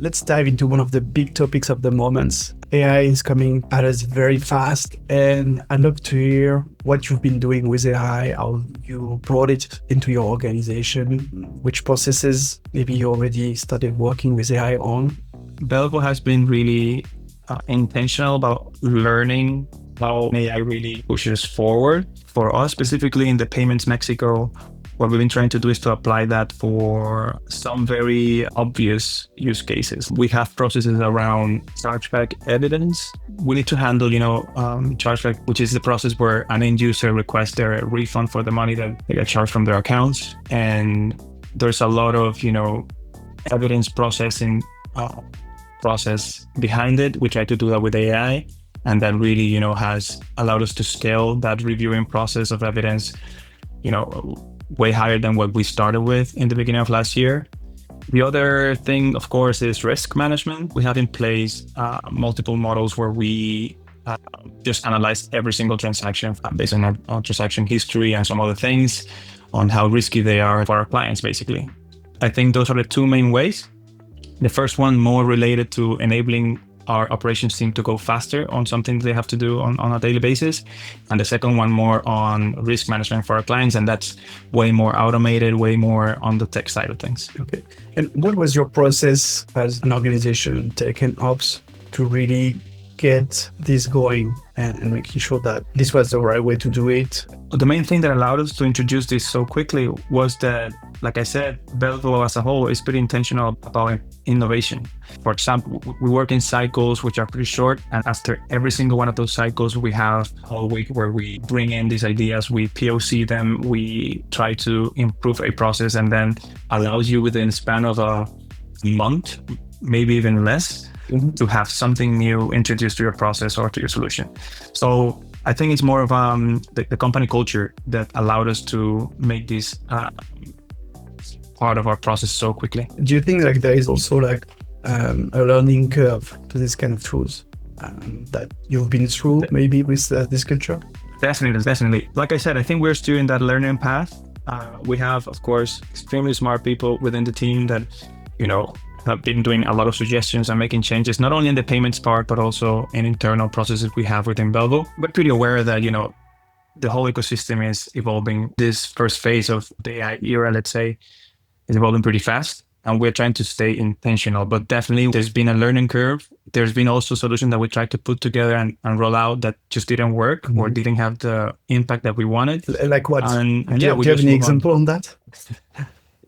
Let's dive into one of the big topics of the moment. AI is coming at us very fast, and I'd love to hear what you've been doing with AI, how you brought it into your organization, which processes maybe you already started working with AI on. Belvo has been really intentional about learning how AI really pushes forward. For us, specifically in the Payments Mexico, what we've been trying to do is to apply that for some very obvious use cases. We have processes around chargeback evidence. We need to handle, chargeback, which is the process where an end user requests their refund for the money that they get charged from their accounts. And there's a lot of, evidence processing process behind it. We try to do that with AI. And that really, has allowed us to scale that reviewing process of evidence, way higher than what we started with in the beginning of last year. The other thing, of course, is risk management. We have in place multiple models where we just analyze every single transaction based on our transaction history and some other things on how risky they are for our clients, basically. I think those are the two main ways. The first one more related to enabling our operations team to go faster on something they have to do on a daily basis. And the second one more on risk management for our clients. And that's way more automated, way more on the tech side of things. Okay. And what was your process as an organization, tech and ops, to really get this going and making sure that this was the right way to do it? The main thing that allowed us to introduce this so quickly was that, like I said, Belvo as a whole is pretty intentional about innovation. For example, we work in cycles which are pretty short, and after every single one of those cycles, we have a whole week where we bring in these ideas, we POC them, we try to improve a process, and then allows you within the span of a month, maybe even less, to have something new introduced to your process or to your solution. So I think it's more of the company culture that allowed us to make this part of our process so quickly. Do you think there is also a learning curve to this kind of tools that you've been through maybe with this culture? Definitely. Like I said, I think we're still in that learning path. We have, of course, extremely smart people within the team that, have been doing a lot of suggestions and making changes, not only in the payments part, but also in internal processes we have within Belvo. But pretty aware that, the whole ecosystem is evolving. This first phase of the AI era, let's say, is evolving pretty fast. And we're trying to stay intentional, but definitely there's been a learning curve. There's been also solutions that we tried to put together and roll out that just didn't work or didn't have the impact that we wanted. Like what? And do you have any example on that?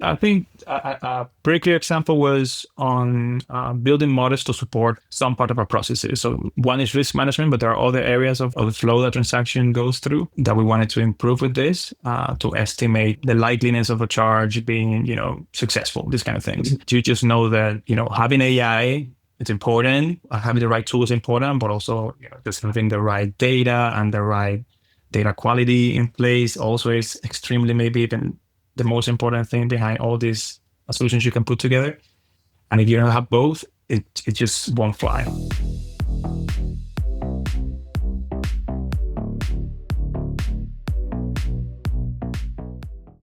I think a pretty clear example was on building models to support some part of our processes. So one is risk management, but there are other areas of the flow that transaction goes through that we wanted to improve with this to estimate the likeliness of a charge being, successful, these kind of things. You just know that, having AI, it's important, having the right tools is important, but also just having the right data and the right data quality in place also is extremely maybe even the most important thing behind all these solutions you can put together. And if you don't have both, it just won't fly.